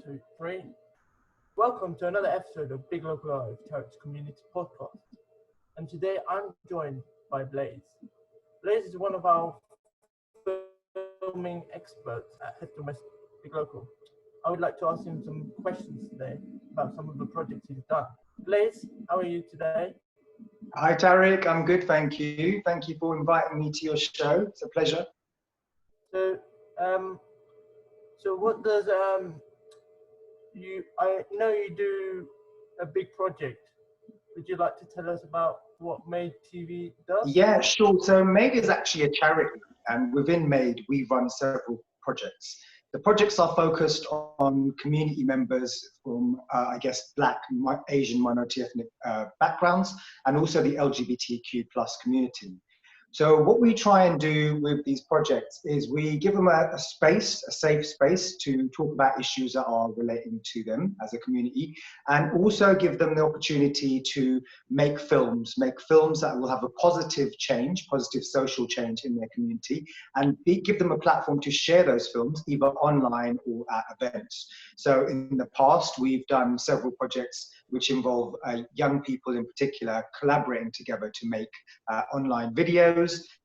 2, 3. Welcome to another episode of Big Local Live, Tarek's community podcast. And today I'm joined by Blaise. Blaise is one of our filming experts at Heston West Big Local. I would like to ask him some questions today about some of the projects he's done. Blaise, how are you today? Hi Tarek, I'm good, thank you. Thank you for inviting me to your show. It's a pleasure. So what does I know you do a big project. Would you like to tell us about what Made TV does? Yeah, sure. So Made is actually a charity, and within Made we run several projects. The projects are focused on community members from, Black, Asian, minority ethnic backgrounds, and also the LGBTQ+ community. So what we try and do with these projects is we give them a safe space to talk about issues that are relating to them as a community, and also give them the opportunity to make films that will have a positive social change in their community, and give them a platform to share those films either online or at events. So in the past, we've done several projects which involve young people in particular collaborating together to make online videos.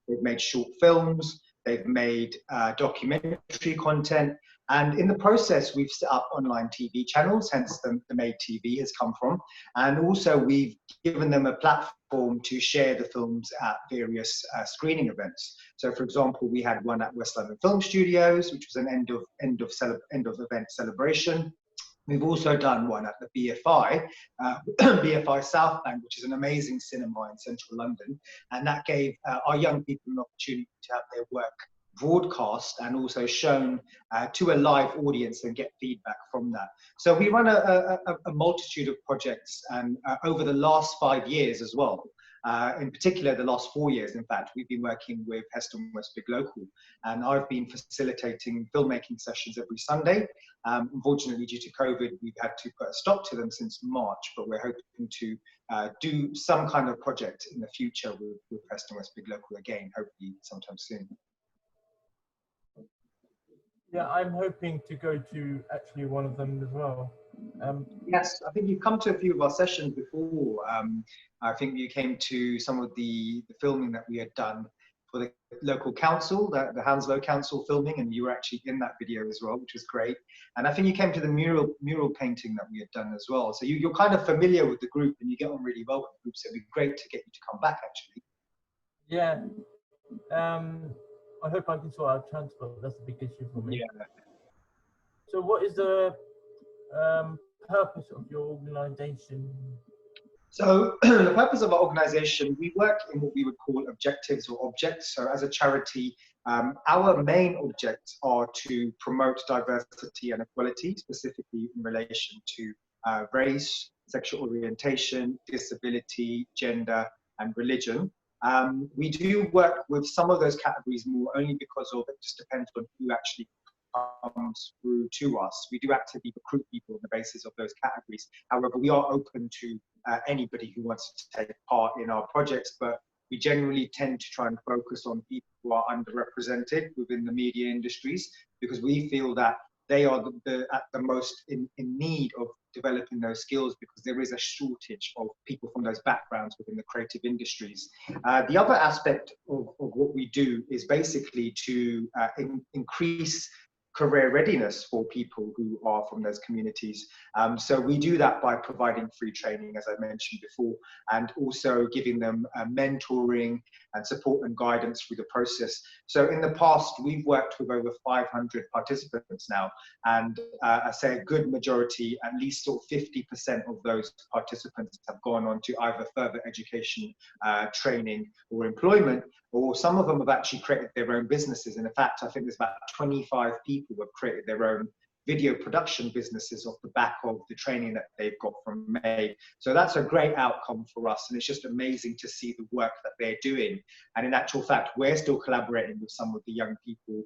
They've made short films, they've made documentary content, and in the process we've set up online TV channels, hence the Made TV has come from, and also we've given them a platform to share the films at various screening events. So for example, we had one at West London Film Studios, which was an end of event celebration. We've also done one at the BFI, BFI South Bank, which is an amazing cinema in central London. And that gave our young people an opportunity to have their work broadcast and also shown to a live audience and get feedback from that. So we run a multitude of projects, and over the last 5 years as well. In particular, the last 4 years, in fact, we've been working with Heston West Big Local, and I've been facilitating filmmaking sessions every Sunday. Unfortunately, due to COVID, we've had to put a stop to them since March, but we're hoping to do some kind of project in the future with Heston West Big Local again, hopefully sometime soon. Yeah, I'm hoping to go to actually one of them as well. Yes, I think you've come to a few of our sessions before. I think you came to some of the filming that we had done for the local council, the Hounslow Council filming, and you were actually in that video as well, which was great. And I think you came to the mural painting that we had done as well. So you're kind of familiar with the group and you get on really well with the group, so it'd be great to get you to come back actually. Yeah. I hope I can sort out transport. That's a big issue for me. Yeah. So what is the purpose of your organization? So the purpose of our organization, we work in what we would call objectives or objects. So as a charity, our main objects are to promote diversity and equality, specifically in relation to race, sexual orientation, disability, gender, and religion. We do work with some of those categories more only because of it just depends on who actually comes through to us. We do actively recruit people on the basis of those categories. However, we are open to anybody who wants to take part in our projects, but we generally tend to try and focus on people who are underrepresented within the media industries, because we feel that they are at the most in need of developing those skills, because there is a shortage of people from those backgrounds within the creative industries. The other aspect of what we do is basically to increase career readiness for people who are from those communities. So we do that by providing free training, as I mentioned before, and also giving them mentoring and support and guidance through the process. So in the past, we've worked with over 500 participants now, and I say a good majority, at least sort of 50% of those participants have gone on to either further education, training, or employment, or some of them have actually created their own businesses. And in fact, I think there's about 25 people who have created their own video production businesses off the back of the training that they've got from Made. So that's a great outcome for us, and it's just amazing to see the work that they're doing. And in actual fact, we're still collaborating with some of the young people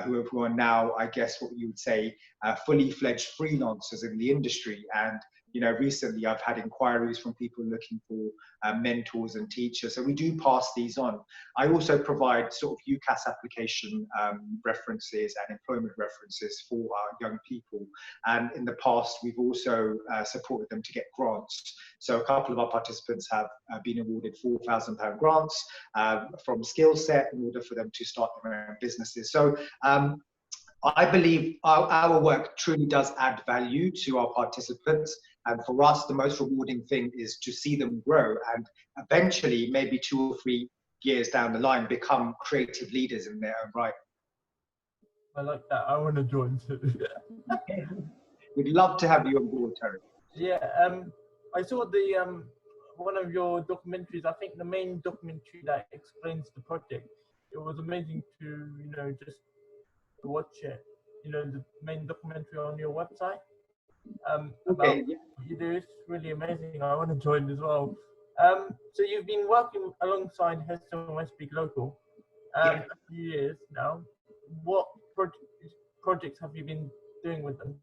who are now, I guess what you would say, fully fledged freelancers in the industry. And recently I've had inquiries from people looking for mentors and teachers. So we do pass these on. I also provide sort of UCAS application references and employment references for our young people. And in the past, we've also supported them to get grants. So a couple of our participants have been awarded £4,000 grants from Skillset in order for them to start their own businesses. So I believe our work truly does add value to our participants. And for us, the most rewarding thing is to see them grow and eventually, maybe 2 or 3 years down the line, become creative leaders in their own right. I like that. I want to join too. We'd love to have you on board, Tarek. Yeah, I saw the one of your documentaries. I think the main documentary that explains the project. It was amazing to just watch it. The main documentary on your website. About what you do. It's really amazing. I want to join as well. So you've been working alongside Heston West Big Local a few years now. What projects have you been doing with them?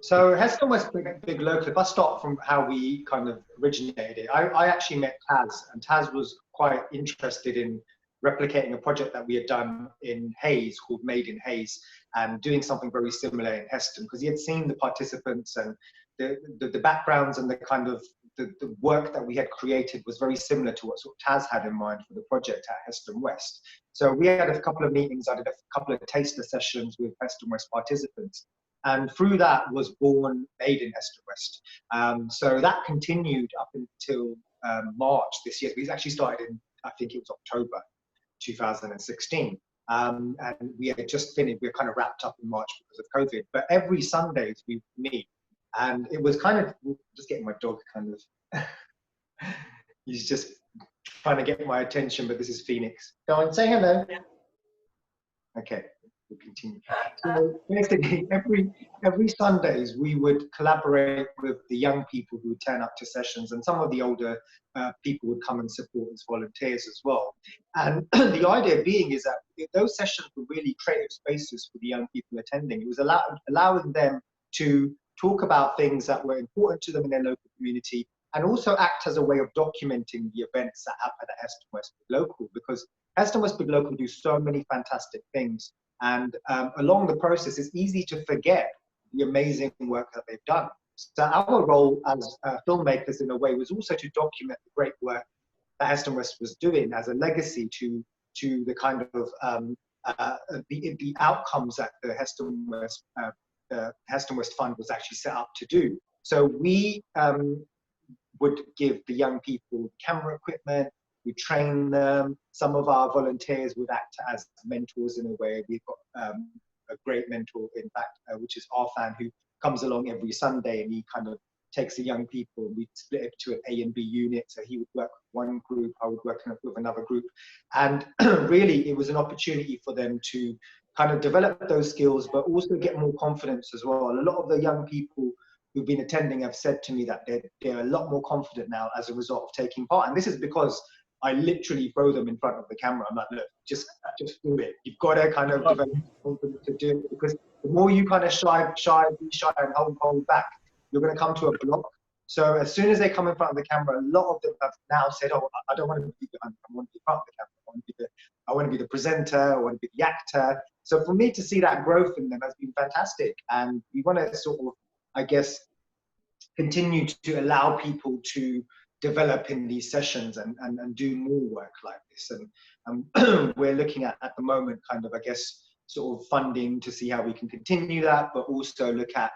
So Heston West Big Local, if I start from how we kind of originated it, I actually met Taz, and Taz was quite interested in replicating a project that we had done in Hayes called Made in Hayes, and doing something very similar in Heston, because he had seen the participants and the backgrounds and the kind of the work that we had created was very similar to what sort of Taz had in mind for the project at Heston West. So we had a couple of meetings, I did a couple of taster sessions with Heston West participants. And through that was born Made in Heston West. So that continued up until March this year. We actually started in, I think it was October 2016. And we had just finished, we were kind of wrapped up in March because of COVID. But every Sundays we meet. And it was kind of, just getting my dog kind of, he's just trying to get my attention, but this is Phoenix. Go on, say hello. Okay. We'll continue. So basically, every Sundays we would collaborate with the young people who would turn up to sessions, and some of the older people would come and support as volunteers as well. And the idea being is that those sessions were really creative spaces for the young people attending. It was allowing them to talk about things that were important to them in their local community, and also act as a way of documenting the events that happen at Heston West Big Local, because Heston West Big Local do so many fantastic things. And along the process, it's easy to forget the amazing work that they've done. So our role as filmmakers, in a way, was also to document the great work that Heston West was doing as a legacy to the kind of the outcomes that the Heston West Fund was actually set up to do. So we would give the young people camera equipment. We train them. Some of our volunteers would act as mentors in a way. We've got a great mentor, in fact, which is Arfan, who comes along every Sunday, and he kind of takes the young people, and we split it to an A and B unit. So he would work with one group, I would work with another group. And really, it was an opportunity for them to kind of develop those skills, but also get more confidence as well. A lot of the young people who've been attending have said to me that they're a lot more confident now as a result of taking part. And this is because I literally throw them in front of the camera. I'm like, look, just do it. You've got to kind of develop confidence to do it, because the more you kind of be shy and hold back, you're going to come to a block. So as soon as they come in front of the camera, a lot of them have now said, oh, I don't want to be behind, I want to be in front of the camera. I want to be the presenter, I want to be the actor. So for me to see that growth in them has been fantastic. And we want to sort of, I guess, continue to allow people to develop in these sessions and do more work like this. And we're looking at the moment kind of, I guess, sort of funding to see how we can continue that, but also look at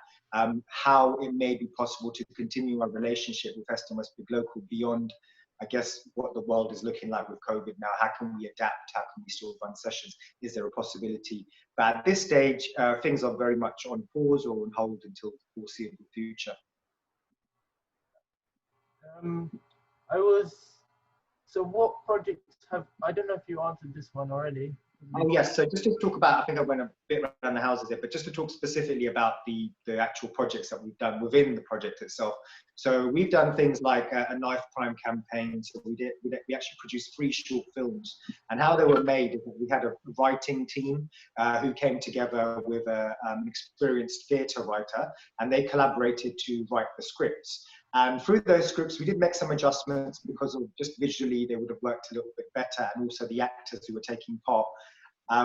how it may be possible to continue our relationship with Heston West Big Local beyond, I guess, what the world is looking like with COVID now. How can we adapt? How can we still run sessions? Is there a possibility? But at this stage, things are very much on pause or on hold until the foreseeable future. So what projects have, I don't know if you answered this one already. Oh yes, so just to talk about, I think I went a bit around the houses there, but just to talk specifically about the actual projects that we've done within the project itself. So we've done things like a knife crime campaign. So we actually produced 3 short films, and how they were made is that we had a writing team who came together with an experienced theatre writer, and they collaborated to write the scripts. And through those scripts, we did make some adjustments because of just visually they would have worked a little bit better, and also the actors who were taking part.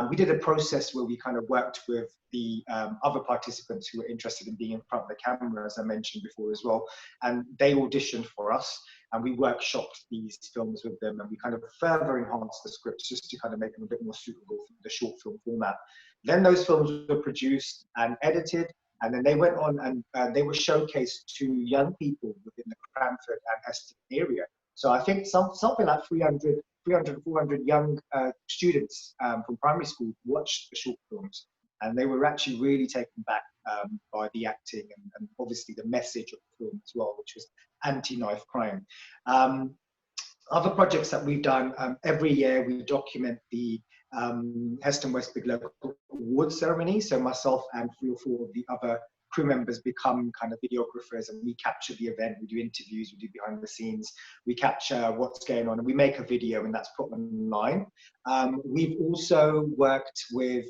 We did a process where we kind of worked with the other participants who were interested in being in front of the camera, as I mentioned before as well, and they auditioned for us, and we workshopped these films with them, and we kind of further enhanced the scripts just to kind of make them a bit more suitable for the short film format. Then those films were produced and edited, and then they went on and they were showcased to young people within the Cranford and Heston area. So I think something like 300, 400 young students from primary school watched the short films, and they were actually really taken back by the acting and obviously the message of the film as well, which was anti-knife crime. Other projects that we've done, every year we document the Heston West Big Local Awards ceremony. So myself and 3 or 4 of the other crew members become kind of videographers, and we capture the event, we do interviews, we do behind the scenes, we capture what's going on, and we make a video, and that's put online. We've also worked with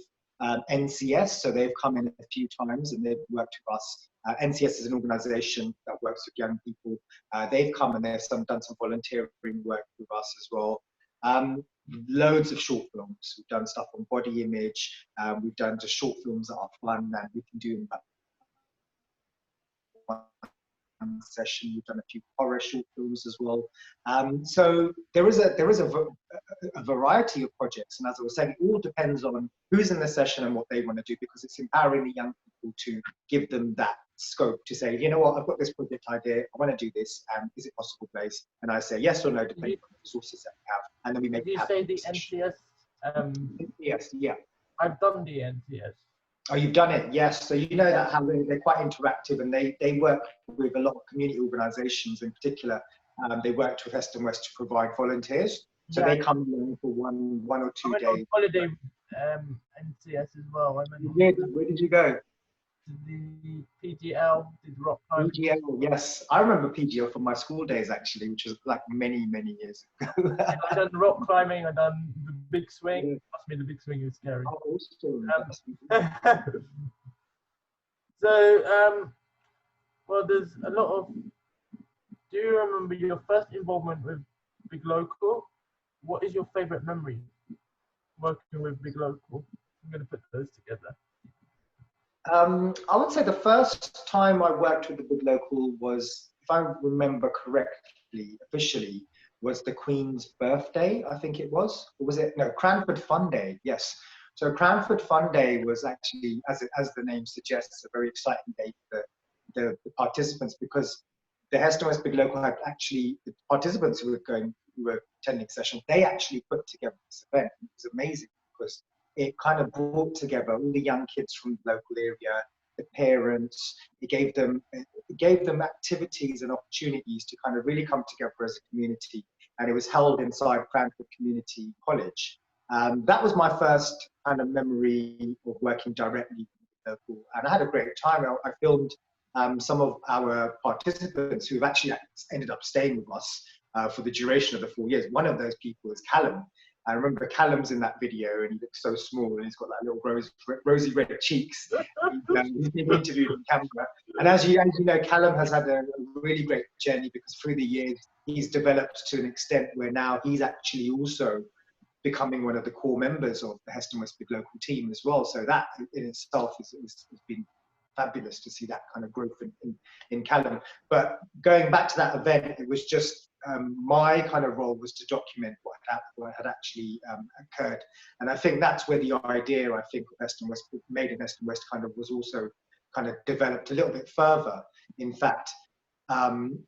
NCS, so they've come in a few times and they've worked with us. NCS is an organisation that works with young people. They've come and they've done some volunteering work with us as well. Loads of short films. We've done stuff on body image. We've done just short films that are fun and we can do in about one session. We've done a few horror short films as well. So there is a variety of projects, and as I was saying, it all depends on who's in the session and what they want to do, because it's empowering the young people to give them that scope to say, you know what, I've got this project idea, I want to do this, is it possible, Blaise? And I say yes or no, depending on the resources that we have, and then we make. Did you say the NCS? Yes, yeah. I've done the NCS. Oh, you've done it, yes. So you know that how they're quite interactive, and they work with a lot of community organisations in particular. They worked with Heston West to provide volunteers. So they come in for one or 2 days. On holiday NCS as well. Where did you go? The PGL, did rock climbing. PGL, yes. I remember PGL from my school days, actually, which was like many, many years ago. I've done rock climbing, I've done the big swing. Yeah. Trust me, the big swing is scary. Oh, so, well, there's a lot of... Do you remember your first involvement with Big Local? What is your favourite memory working with Big Local? I'm going to put those together. I would say the first time I worked with the Big Local was, if I remember correctly, officially, was the Queen's birthday, I think it was. Or was it? No, Cranford Fun Day, yes. So Cranford Fun Day was actually, as the name suggests, a very exciting day for the participants, because the Heston West Big Local had actually, the participants who were attending the session, they actually put together this event. It was amazing because it kind of brought together all the young kids from the local area, the parents. It gave them activities and opportunities to kind of really come together as a community. And it was held inside Cranford Community College. That was my first kind of memory of working directly with the local. And I had a great time. I filmed some of our participants who have actually ended up staying with us for the duration of the 4 years. One of those people is Callum. I remember Callum's in that video, and he looks so small, and he's got like little rosy red cheeks. He's been interviewed on camera. And as you know, Callum has had a really great journey, because through the years, he's developed to an extent where now he's actually also becoming one of the core members of the Heston West Big Local team as well. So that in itself has been fabulous to see that kind of growth in Callum. But going back to that event, it was just my kind of role was to document what had actually occurred. And I think that's where the idea, I think, of Heston West, Made in Heston West, kind of was also kind of developed a little bit further. In fact,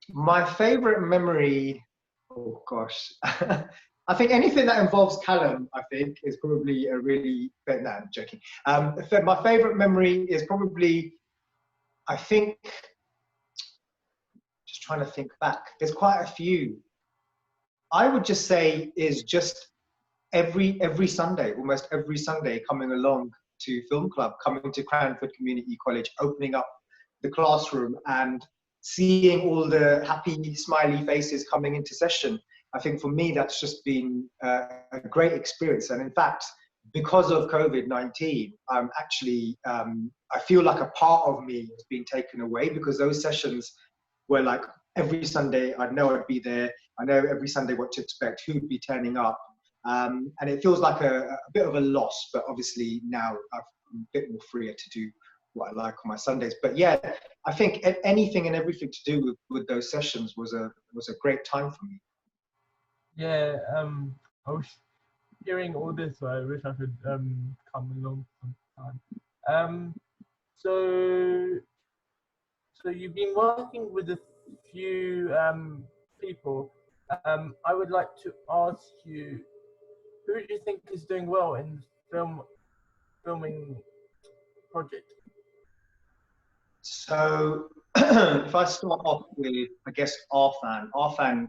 my favorite memory, oh gosh, I think anything that involves Callum, I think, is probably a really, no, I'm joking. My favorite memory is probably, I think, just trying to think back, there's quite a few. I would just say is just every Sunday, almost every Sunday, coming along to film club, coming to Cranford Community College, opening up the classroom and seeing all the happy, smiley faces coming into session. I think for me, that's just been a great experience. And in fact, because of COVID-19, I'm actually, I feel like a part of me has been taken away, because those sessions were like every Sunday, I know I'd be there. I know every Sunday what to expect, who'd be turning up. And it feels like a bit of a loss, but obviously now I'm a bit more freer to do what I like on my Sundays. But yeah, I think anything and everything to do with those sessions was a great time for me. Yeah, I was hearing all this, so I wish I could come along sometime. So you've been working with a few people. I would like to ask you, who do you think is doing well in filming project? So if I start off with, I guess, Arfan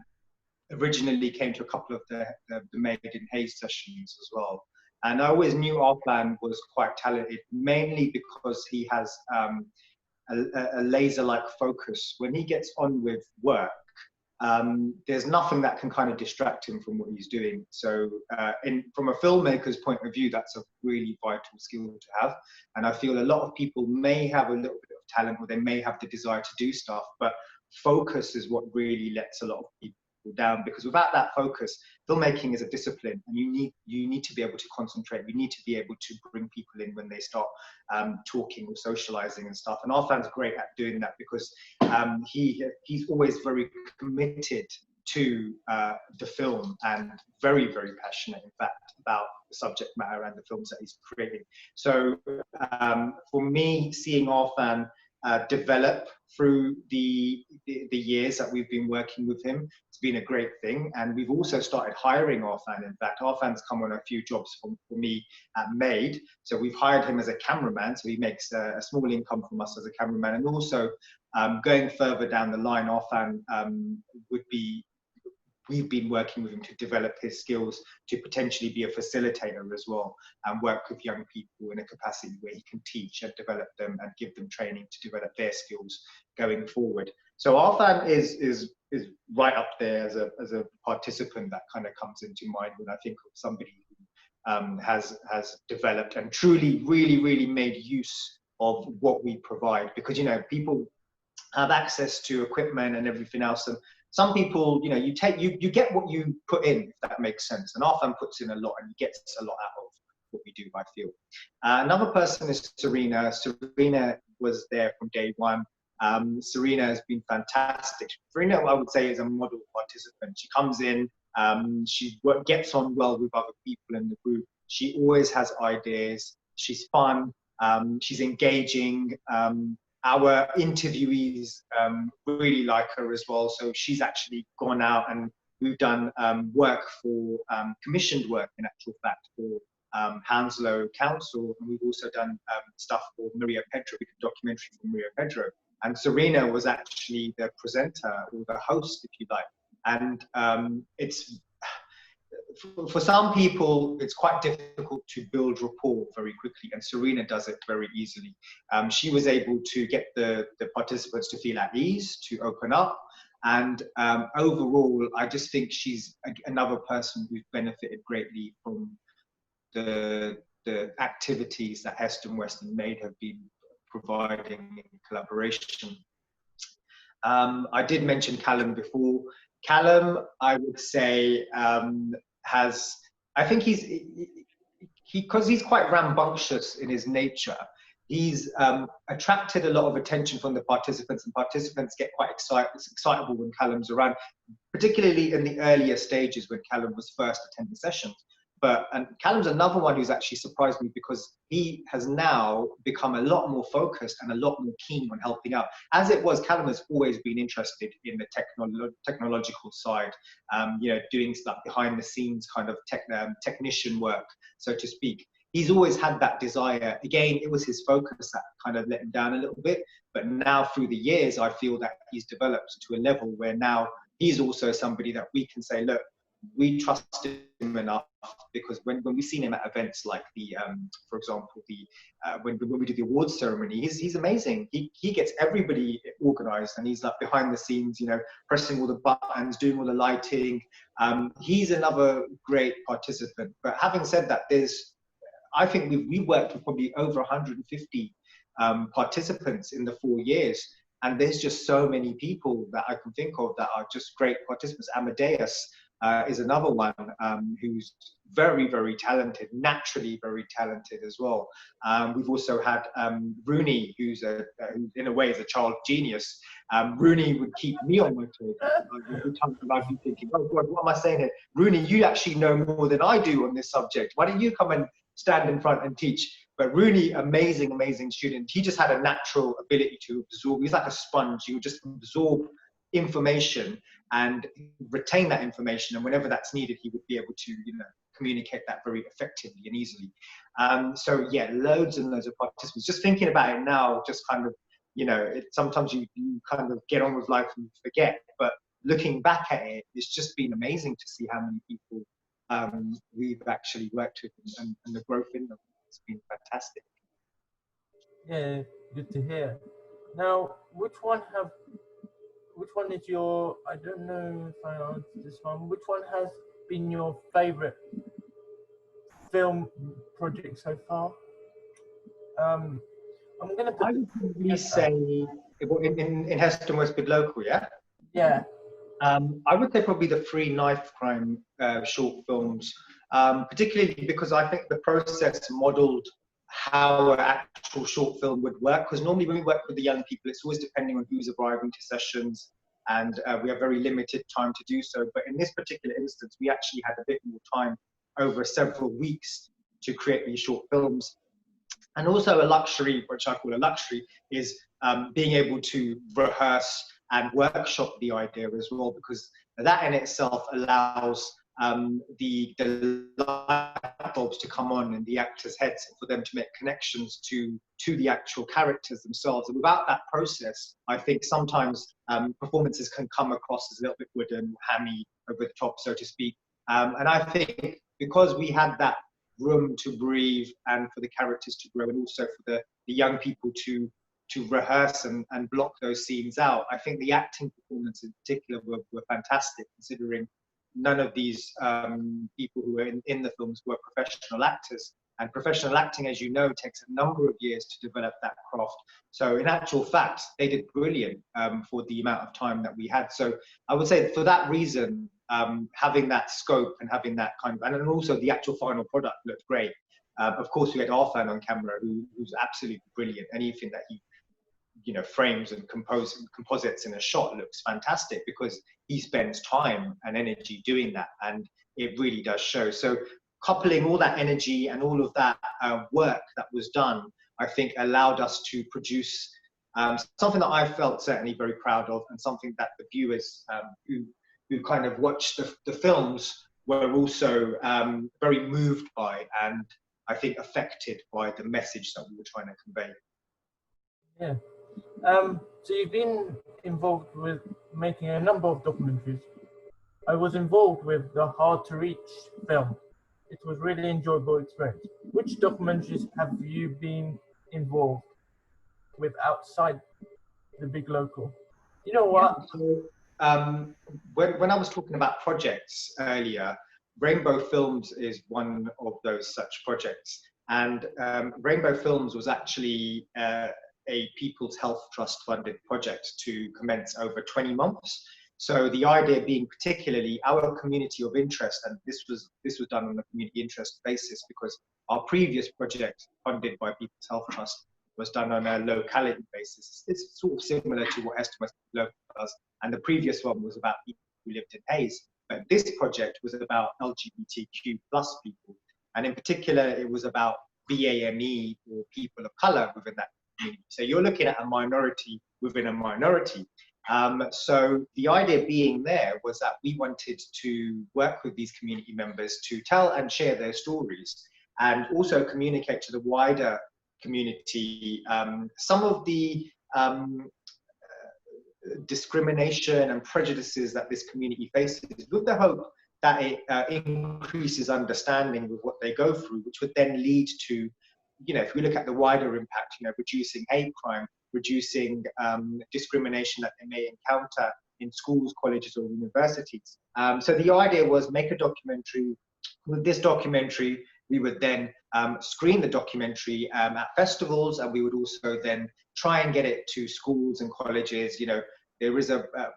originally came to a couple of the Made in Hayes sessions as well. And I always knew Arfan was quite talented, mainly because he has a laser-like focus. When he gets on with work, there's nothing that can kind of distract him from what he's doing. So from a filmmaker's point of view, that's a really vital skill to have. And I feel a lot of people may have a little bit of talent, or they may have the desire to do stuff, but focus is what really lets a lot of people down, because without that focus, filmmaking is a discipline, and you need to be able to concentrate. You need to be able to bring people in when they start talking or socializing and stuff. And Arfan's great at doing that, because he's always very committed to the film, and very, very passionate, in fact, about the subject matter and the films that he's creating. So for me, seeing Arfan develop through the years that we've been working with him, it's been a great thing. And we've also started hiring Arfan. In fact, Arfan's come on a few jobs for me at Made. So we've hired him as a cameraman, so he makes a small income from us as a cameraman. And also going further down the line, Arfan we've been working with him to develop his skills to potentially be a facilitator as well, and work with young people in a capacity where he can teach and develop them and give them training to develop their skills going forward. So Arfan is right up there as a participant that kind of comes into mind when I think of somebody who has developed and truly, really, really made use of what we provide. Because, you know, people have access to equipment and everything else, and some people, you know, you get what you put in, if that makes sense. And Arfan puts in a lot, and he gets a lot out of what we do, I feel. Another person is Serena. Serena was there from day one. Serena has been fantastic. Serena, I would say, is a model participant. She comes in, she gets on well with other people in the group. She always has ideas. She's fun. She's engaging. Our interviewees really like her as well. So she's actually gone out, and we've done work for, commissioned work in actual fact, for Hounslow Council. And we've also done stuff for Maria Pedro, a documentary for Maria Pedro. And Serena was actually the presenter, or the host, if you like. And it's, for some people, it's quite difficult to build rapport very quickly, and Serena does it very easily. She was able to get the participants to feel at ease, to open up, and overall, I just think she's another person who's benefited greatly from the activities that Heston West and Made have been providing in collaboration. I did mention Callum before. Callum, I would say, I think because he's quite rambunctious in his nature, he's attracted a lot of attention from the participants, and participants get quite excitable when Callum's around, particularly in the earlier stages when Callum was first attending sessions. And Callum's another one who's actually surprised me, because he has now become a lot more focused and a lot more keen on helping out. As it was, Callum has always been interested in the technological side, you know, doing stuff behind the scenes, kind of technician work, so to speak. He's always had that desire. Again, it was his focus that kind of let him down a little bit. But now through the years, I feel that he's developed to a level where now he's also somebody that we can say, look, we trusted him enough because when we've seen him at events like the, for example, the when we do the awards ceremony, he's amazing. He gets everybody organized, and he's like behind the scenes, you know, pressing all the buttons, doing all the lighting. He's another great participant. But having said that, I think we worked with probably over 150 participants in the 4 years. And there's just so many people that I can think of that are just great participants. Amadeus is another one who's very, very talented, naturally very talented as well. We've also had Rooney, who in a way is a child genius. Rooney would keep me on my toes. Every time I'd be thinking, oh God, what am I saying here? Rooney, you actually know more than I do on this subject. Why don't you come and stand in front and teach? But Rooney, amazing, amazing student. He just had a natural ability to absorb. He's like a sponge. He would just absorb information and retain that information. And whenever that's needed, he would be able to, you know, communicate that very effectively and easily. So yeah, loads and loads of participants. Just thinking about it now, just kind of, you know, sometimes you kind of get on with life and forget. But looking back at it, it's just been amazing to see how many people we've actually worked with and the growth in them. It's been fantastic. Yeah, good to hear. Now, which one is your, I don't know if I answered this one, which one has been your favorite film project so far? I'm going to put... I would probably say, in Heston Westwood Local, yeah? Yeah. I would say probably the 3 knife crime short films, particularly because I think the process modeled how an actual short film would work. Because normally when we work with the young people, it's always depending on who's arriving to sessions, and we have very limited time to do so. But in this particular instance, we actually had a bit more time over several weeks to create these short films. And also a luxury, which I call a luxury, is being able to rehearse and workshop the idea as well, because that in itself allows the light bulbs to come on in the actors' heads for them to make connections to the actual characters themselves. And without that process, I think sometimes performances can come across as a little bit wooden, hammy, over the top, so to speak. And I think because we had that room to breathe and for the characters to grow, and also for the young people to rehearse and block those scenes out, I think the acting performance in particular were fantastic, considering none of these people who were in the films were professional actors. And professional acting, as you know, takes a number of years to develop that craft. So in actual fact, they did brilliant for the amount of time that we had. So I would say for that reason, having that scope and having that kind of, and then also the actual final product looked great. Of course, we had Arfan on camera, who's absolutely brilliant. Anything that he, you know, frames and composites in a shot looks fantastic because he spends time and energy doing that, and it really does show. So coupling all that energy and all of that work that was done, I think allowed us to produce something that I felt certainly very proud of, and something that the viewers who kind of watched the films were also very moved by, and I think affected by the message that we were trying to convey. Yeah. So you've been involved with making a number of documentaries. I was involved with the Hard to Reach film. It was really enjoyable experience. Which documentaries have you been involved with outside the big local? You know what? Yeah, so, when I was talking about projects earlier, Rainbow Films is one of those such projects. And Rainbow Films was actually a People's Health Trust funded project to commence over 20 months. So the idea being particularly our community of interest, and this was done on a community interest basis because our previous project funded by People's Health Trust was done on a locality basis. It's sort of similar to what Heston Westwood Local does, and the previous one was about people who lived in Hayes. But this project was about LGBTQ plus people, and in particular, it was about BAME or people of color within that community. So you're looking at a minority within a minority. So the idea being there was that we wanted to work with these community members to tell and share their stories, and also communicate to the wider community some of the discrimination and prejudices that this community faces, with the hope that it increases understanding with what they go through, which would then lead to, if we look at the wider impact, reducing hate crime, reducing discrimination that they may encounter in schools, colleges, or universities. So the idea was make a documentary. With this documentary, we would then screen the documentary at festivals, and we would also then try and get it to schools and colleges. There is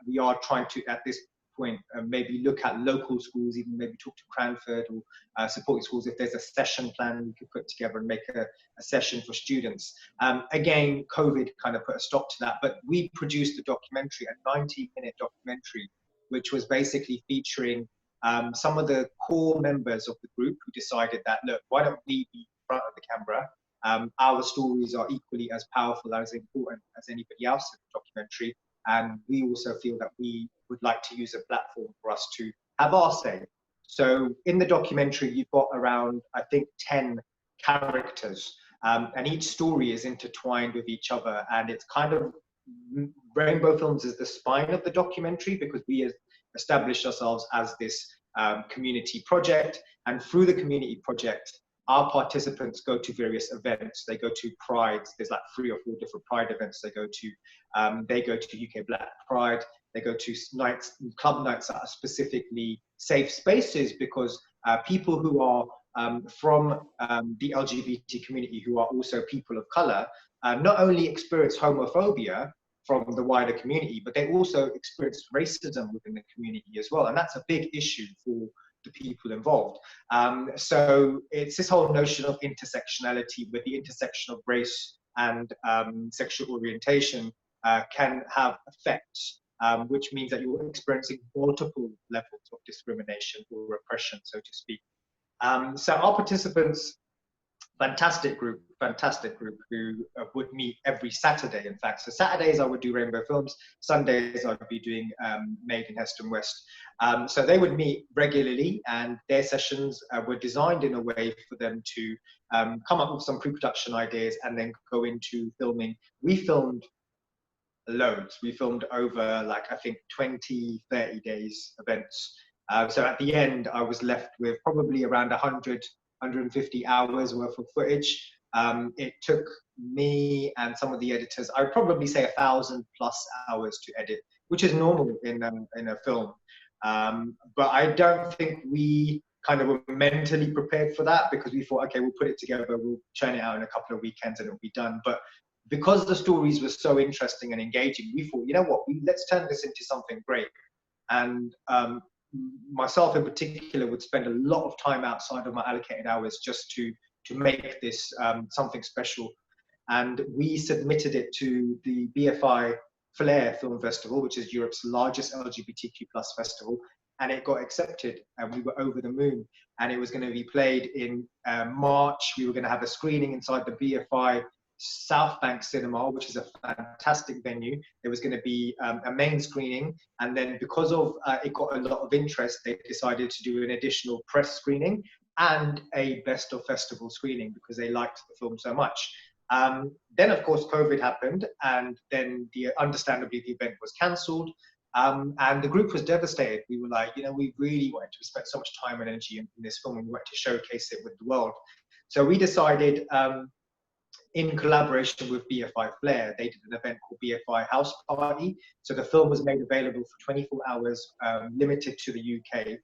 we are trying to, at this point, maybe look at local schools, even maybe talk to Cranford or supporting schools. If there's a session plan we could put together and make a session for students. Again, COVID kind of put a stop to that, but we produced a documentary, a 90-minute documentary, which was basically featuring some of the core members of the group who decided that, look, why don't we be in front of the camera? Our stories are equally as powerful, as important as anybody else in the documentary. And we also feel that we would like to use a platform for us to have our say. So in the documentary, you've got around, I think, 10 characters, and each story is intertwined with each other. And it's kind of, Rainbow Films is the spine of the documentary, because we have established ourselves as this community project. And through the community project, our participants go to various events. They go to prides. There's like 3 or 4 different pride events they go to. They go to UK Black Pride. They go to club nights that are specifically safe spaces, because people who are from the LGBT community, who are also people of color, not only experience homophobia from the wider community, but they also experience racism within the community as well. And that's a big issue for the people involved. So it's this whole notion of intersectionality, where the intersection of race and sexual orientation can have effects, which means that you're experiencing multiple levels of discrimination or repression, so to speak. So our participants, fantastic group who would meet every Saturday, in fact. So Saturdays I would do Rainbow Films, Sundays I would be doing Made in Heston West. So they would meet regularly, and their sessions were designed in a way for them to come up with some pre-production ideas and then go into filming. We filmed loads. We filmed over, like, I think 20, 30 days events. So at the end, I was left with probably around 100, 150 hours worth of footage. It took me and some of the editors, I would probably say 1,000+ hours to edit, which is normal in a film. But I don't think we kind of were mentally prepared for that, because we thought, okay, we'll put it together, we'll churn it out in a couple of weekends and it'll be done. But because the stories were so interesting and engaging, we thought, you know what, let's turn this into something great. And myself in particular would spend a lot of time outside of my allocated hours just to make this something special. And we submitted it to the BFI Flair Film Festival, which is Europe's largest LGBTQ+ festival, and it got accepted, and we were over the moon. And it was going to be played in March. We were going to have a screening inside the BFI South Bank Cinema, which is a fantastic venue. There was going to be a main screening, and then because of it got a lot of interest, they decided to do an additional press screening and a best of festival screening, because they liked the film so much. Then of course COVID happened, and then understandably the event was cancelled, and the group was devastated. We were like, we really wanted to spend so much time and energy in this film, and we wanted to showcase it with the world. So we decided, in collaboration with BFI Flair, they did an event called BFI House Party. So the film was made available for 24 hours, limited to the UK.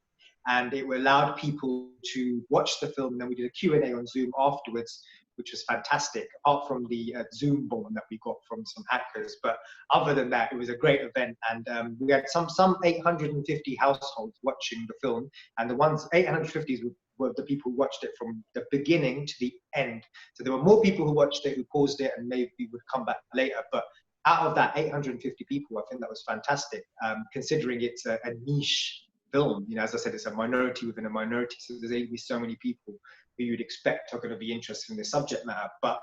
And it allowed people to watch the film. And then we did a Q&A on Zoom afterwards, which was fantastic, apart from the Zoom bomb that we got from some hackers. But other than that, it was a great event. And we had some 850 households watching the film. And the ones, 850s were the people who watched it from the beginning to the end. So there were more people who watched it, who paused it, and maybe would come back later. But out of that 850 people, I think that was fantastic, considering it's a niche film. As I said, it's a minority within a minority. So there's only so many people who you'd expect are going to be interested in this subject matter. But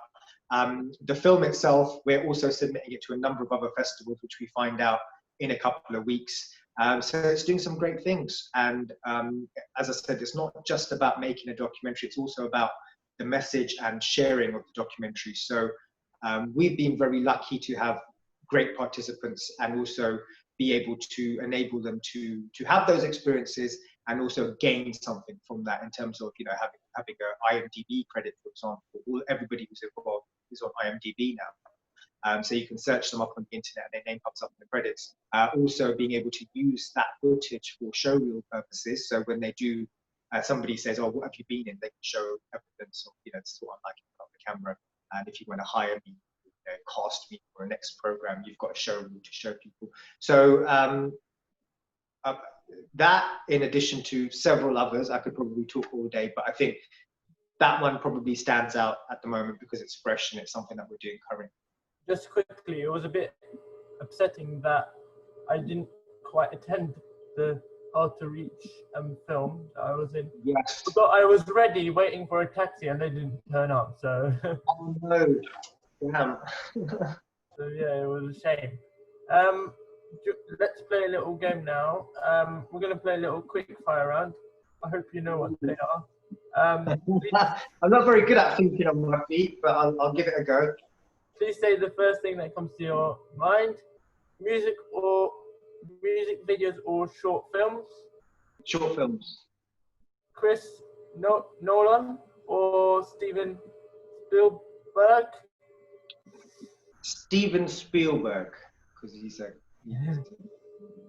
the film itself, we're also submitting it to a number of other festivals, which we find out in a couple of weeks. So it's doing some great things. And as I said, it's not just about making a documentary, it's also about the message and sharing of the documentary. So we've been very lucky to have great participants, and also be able to enable them to have those experiences and also gain something from that in terms of, you know, having a IMDb credit, for example. Everybody who's involved is on IMDb now. So you can search them up on the internet and their name comes up in the credits. Also being able to use that footage for showreel purposes. So when they do, somebody says, oh, what have you been in? They can show evidence of, you know, this is what I'm like about the camera. And if you want to hire me, cast me for a next program, you've got a showreel to show people. So that, in addition to several others, I could probably talk all day, but I think that one probably stands out at the moment because it's fresh and it's something that we're doing currently. Just quickly, it was a bit upsetting that I didn't quite attend the Hard to Reach film that I was in. Yes. But I was ready, waiting for a taxi, and they didn't turn up. So. Oh no! Damn. So yeah, it was a shame. Let's play a little game now. We're going to play a little quick fire round. I hope you know what they are. I'm not very good at thinking on my feet, but I'll give it a go. Please say the first thing that comes to your mind. Music videos or short films? Short films. Chris Nolan or Steven Spielberg? Steven Spielberg, because he's a... Yeah.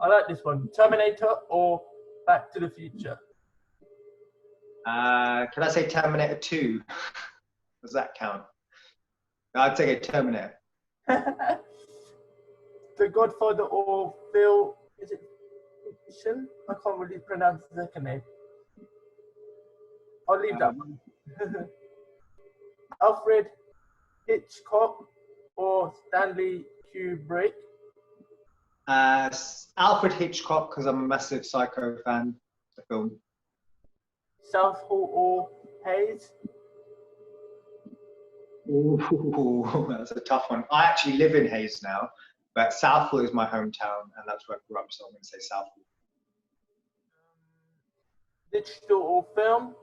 I like this one. Terminator or Back to the Future? Can I say Terminator 2? Does that count? I'd take a Terminator. The Godfather or Phil, is it fiction? I can't really pronounce the second name. I'll leave that one. Alfred Hitchcock or Stanley Kubrick? Alfred Hitchcock, because I'm a massive Psycho fan of the film. Southall or Hayes? Ooh, that's a tough one. I actually live in Hayes now, but Southall is my hometown, and that's where I grew up, so I'm going to say Southall. Digital or film?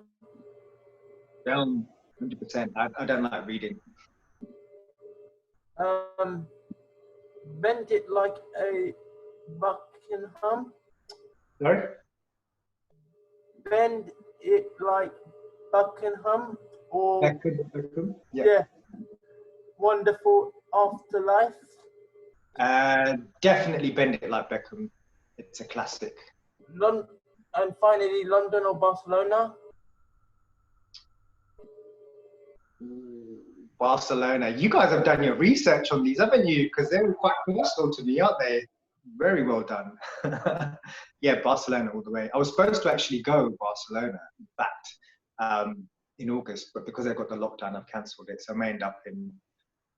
Film, 100%. I don't like reading. Bend it like a Buckingham? Sorry? Bend it like Buckingham or Beckham? yeah. Wonderful Afterlife? Definitely Bend It Like Beckham. It's a classic. And finally, London or Barcelona? Barcelona. You guys have done your research on these, haven't you? Because they were quite personal to me, aren't they? Very well done. Yeah, Barcelona all the way. I was supposed to actually go Barcelona, in fact, in August, but because I got the lockdown, I've cancelled it. So I may end up in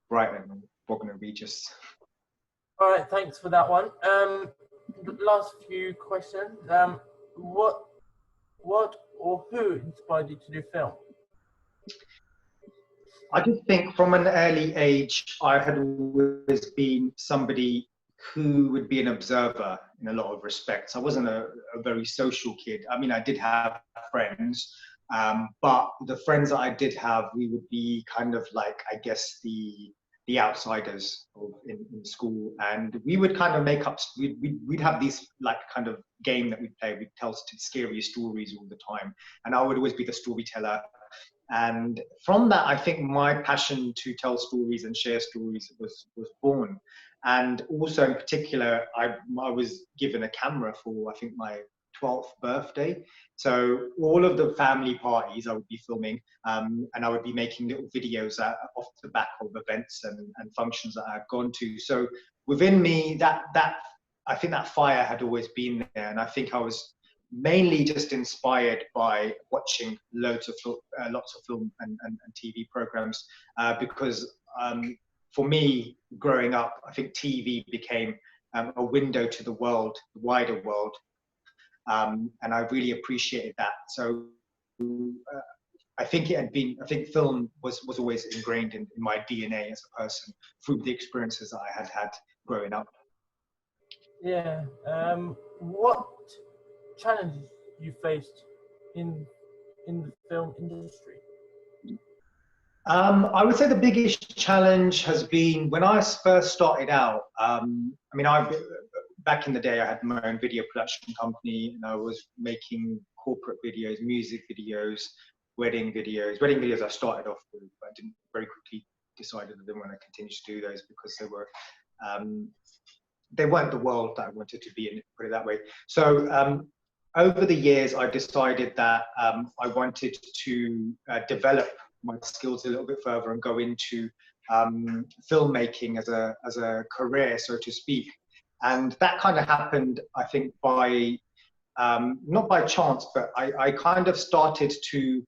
Brighton or Bognor Regis. All right, thanks for that one. Last few questions. What or who inspired you to do film? I just think from an early age, I had always been somebody who would be an observer in a lot of respects. I wasn't a very social kid. I mean, I did have friends, but the friends that I did have, we would be kind of like, I guess, the outsiders in school, and we would kind of make up, we'd have these like kind of game that we'd play. We'd tell scary stories all the time, and I would always be the storyteller. And from that, I think my passion to tell stories and share stories was born. And also in particular, I was given a camera for, I think, my 12th birthday. So all of the family parties I would be filming, and I would be making little videos off the back of events and functions that I've gone to. So within me, that I think that fire had always been there. And I think I was mainly just inspired by watching lots of film and TV programs, because for me, growing up, I think TV became a window to the world, the wider world, and I really appreciated that. So I think film was always ingrained in my DNA as a person through the experiences that I had growing up. Yeah. What challenges you faced in the film industry? I would say the biggest challenge has been when I first started out. I mean, back in the day, I had my own video production company, and I was making corporate videos, music videos, wedding videos. Wedding videos I started off with, but I didn't very quickly decided I didn't want to continue to do those because they weren't the world that I wanted to be in, put it that way. So over the years, I decided that I wanted to develop my skills a little bit further and go into filmmaking as a career, so to speak. And that kind of happened, I think, by not by chance, but I kind of started to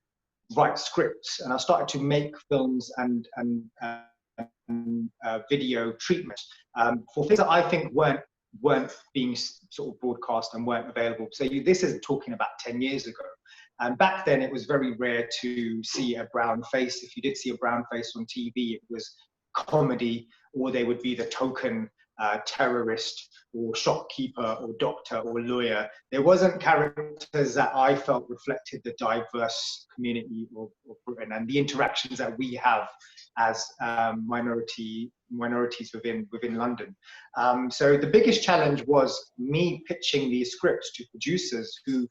write scripts, and I started to make films and video treatment for things that I think weren't being sort of broadcast and weren't available. So this is talking about 10 years ago. And back then it was very rare to see a brown face. If you did see a brown face on TV, it was comedy, or they would be the token terrorist or shopkeeper or doctor or lawyer. There wasn't characters that I felt reflected the diverse community of Britain and the interactions that we have as minorities within London. So the biggest challenge was me pitching these scripts to producers who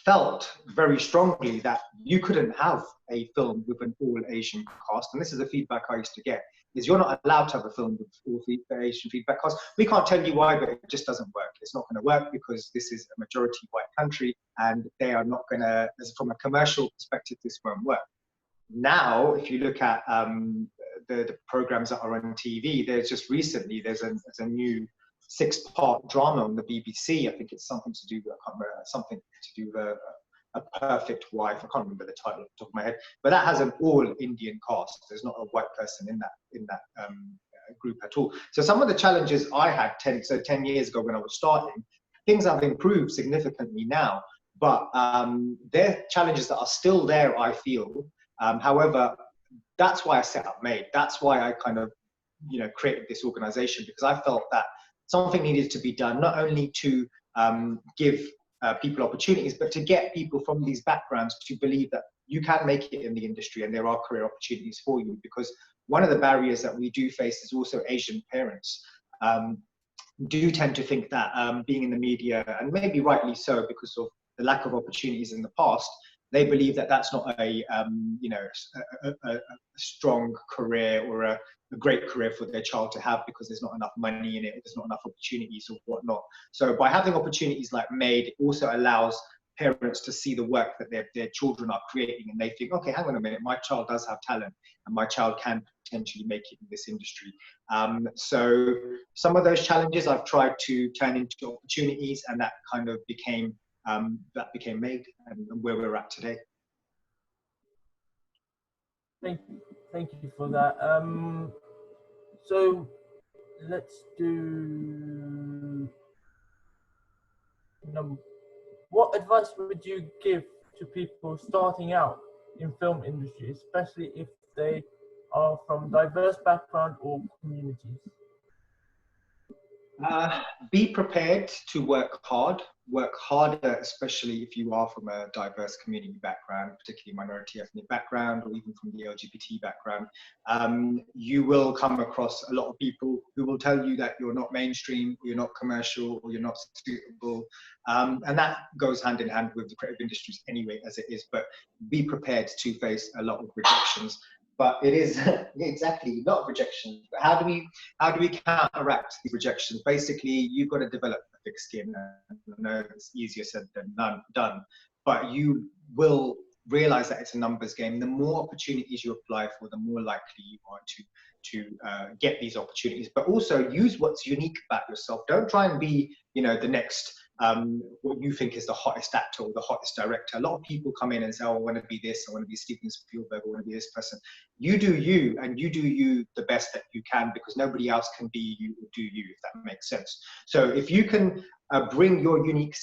felt very strongly that you couldn't have a film with an all Asian cast. And this is the feedback I used to get, is you're not allowed to have a film with all Asian feedback cast. We can't tell you why, but it just doesn't work. It's not going to work because this is a majority white country and they are not going to, from a commercial perspective, this won't work. Now, if you look at the programs that are on TV, there's a new 6-part drama on the BBC. I think it's something to do with, I can't remember, something to do with a perfect wife. I can't remember the title off the top of my head, but that has an all Indian cast. There's not a white person in that group at all. So some of the challenges I had 10 years ago when I was starting, things have improved significantly now, but there are challenges that are still there, I feel. However, that's why I set up MADE. That's why I kind of, created this organization, because I felt that something needed to be done, not only to give people opportunities, but to get people from these backgrounds to believe that you can make it in the industry and there are career opportunities for you. Because one of the barriers that we do face is also Asian parents do tend to think that being in the media, and maybe rightly so because of the lack of opportunities in the past, they believe that that's not a strong career or a great career for their child to have, because there's not enough money in it, there's not enough opportunities or whatnot. So by having opportunities like MADE, it also allows parents to see the work that their children are creating, and they think, okay, hang on a minute, my child does have talent and my child can potentially make it in this industry. So some of those challenges I've tried to turn into opportunities, and that kind of became MADE and where we're at today. Thank you for that. So let's do. What advice would you give to people starting out in film industry, especially if they are from diverse background or communities? Be prepared to work harder, especially if you are from a diverse community background, particularly minority ethnic background, or even from the LGBT background. You will come across a lot of people who will tell you that you're not mainstream, or you're not commercial, or you're not suitable. And that goes hand in hand with the creative industries anyway, as it is, but be prepared to face a lot of rejections. But it is exactly not rejection. But how do we counteract these rejections? Basically, you've got to develop a thick skin. I know it's easier said than done, but you will realize that it's a numbers game. The more opportunities you apply for, the more likely you are to get these opportunities. But also use what's unique about yourself. Don't try and be, the next. What you think is the hottest actor or the hottest director. A lot of people come in and say, oh, I want to be this, I want to be Steven Spielberg, I want to be this person. You do you, and you do you the best that you can, because nobody else can be you or do you, if that makes sense. So if you can bring your unique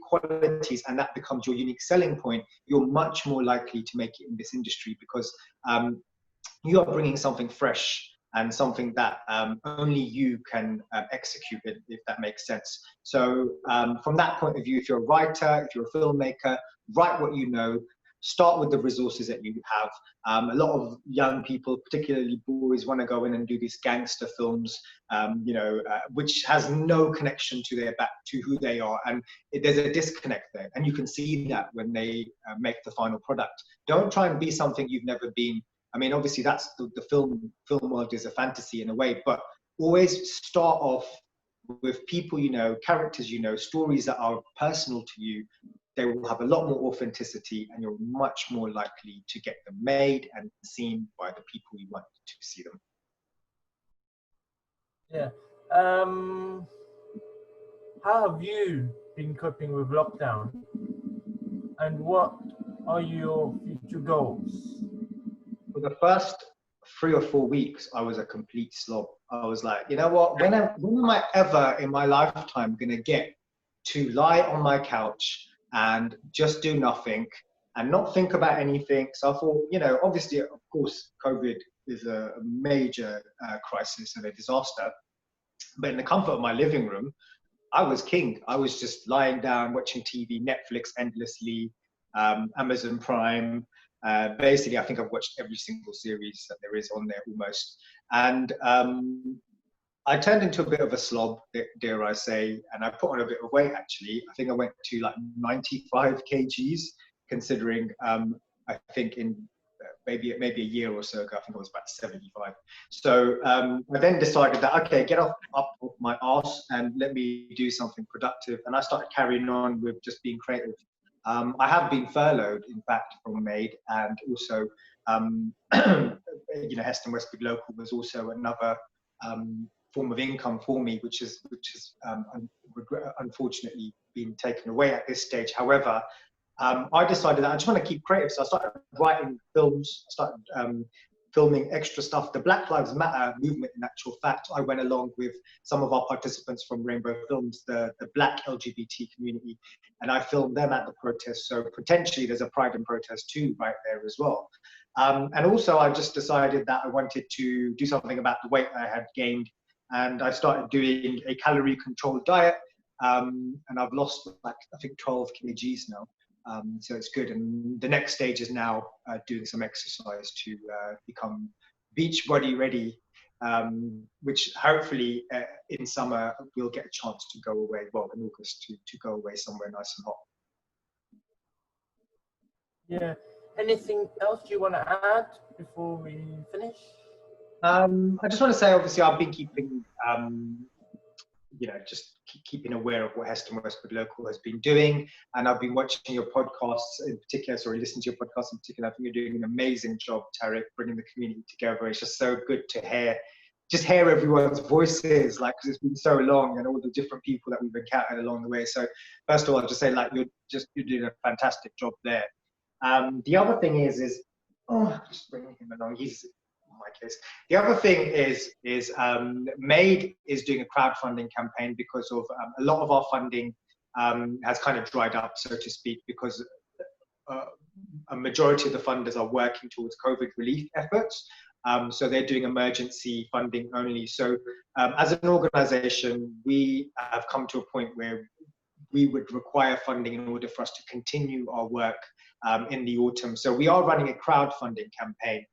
qualities, and that becomes your unique selling point, you're much more likely to make it in this industry, because you are bringing something fresh and something that only you can execute it, if that makes sense. So from that point of view, if you're a writer, if you're a filmmaker, write what you know, start with the resources that you have. A lot of young people, particularly boys, want to go in and do these gangster films, which has no connection to who they are, and there's a disconnect there, and you can see that when they make the final product. Don't try and be something you've never been. I mean, obviously, that's the film world is a fantasy in a way, but always start off with people characters stories that are personal to you. They will have a lot more authenticity, and you're much more likely to get them made and seen by the people you want to see them. Yeah. How have you been coping with lockdown? And what are your future goals? For the first 3 or 4 weeks, I was a complete slob. I was like, you know what? When am I ever in my lifetime going to get to lie on my couch and just do nothing and not think about anything? So I thought, obviously, of course, COVID is a major crisis and a disaster. But in the comfort of my living room, I was king. I was just lying down, watching TV, Netflix endlessly, Amazon Prime. Basically, I think I've watched every single series that there is on there almost. And I turned into a bit of a slob, dare I say, and I put on a bit of weight, actually. I think I went to like 95 kgs, considering I think in maybe a year or so ago, I think I was about 75. So I then decided that, okay, get up off my arse and let me do something productive. And I started carrying on with just being creative. I have been furloughed, in fact, from Made, and also, Heston Westwood Local was also another form of income for me, which is unfortunately been taken away at this stage. However, I decided that I just want to keep creative, so I started writing films, started filming extra stuff. The Black Lives Matter movement, in actual fact, I went along with some of our participants from Rainbow Films, the Black LGBT community, and I filmed them at the protest. So potentially there's a Pride and Protest too right there as well. And also I just decided that I wanted to do something about the weight I had gained, and I started doing a calorie controlled diet, and I've lost like, I think 12 kgs now. So it's good. And the next stage is now doing some exercise to become beach body ready, which hopefully in summer we'll get a chance to go away, well, in August, to go away somewhere nice and hot. Yeah. Anything else you want to add before we finish? I just want to say, obviously, I've been keeping, just keeping aware of what Heston Westwood Local has been doing. And I've been watching your podcasts in particular, listening to your podcasts in particular. I think you're doing an amazing job, Tarek, bringing the community together. It's just so good to hear everyone's voices, like, because it's been so long, and all the different people that we've encountered along the way. So first of all, I'll just say, like, you're doing a fantastic job there. The other thing is just bringing him along. He's my case. The other thing is Made is doing a crowdfunding campaign because of a lot of our funding has kind of dried up, so to speak, because a majority of the funders are working towards COVID relief efforts. So they're doing emergency funding only. So as an organization, we have come to a point where we would require funding in order for us to continue our work in the autumn. So we are running a crowdfunding campaign.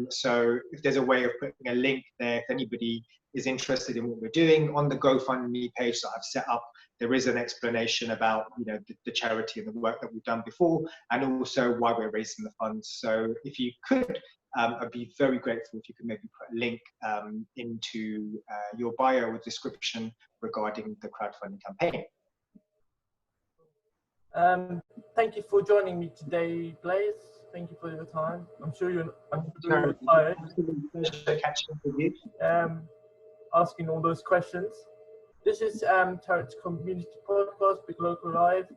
So if there's a way of putting a link there, if anybody is interested in what we're doing, on the GoFundMe page that I've set up, there is an explanation about the charity and the work that we've done before, and also why we're raising the funds. So if you could, I'd be very grateful if you could maybe put a link into your bio or description regarding the crowdfunding campaign. Thank you for joining me today, Blaise. Thank you for your time. I'm sure you're tired. Catching up with you. Asking all those questions. This is Tarek's community podcast, Big Local Live.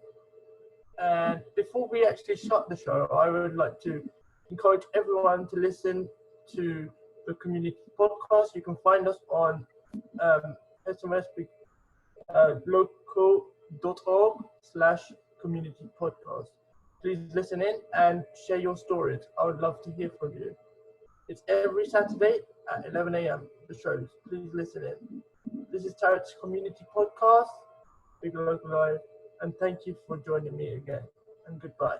And before we actually shut the show, I would like to encourage everyone to listen to the community podcast. You can find us on local.org/community podcast. Please listen in and share your stories. I would love to hear from you. It's every Saturday at 11 a.m. the shows. Please listen in. This is Tarek's community podcast, Big Local Live, and thank you for joining me again. And goodbye.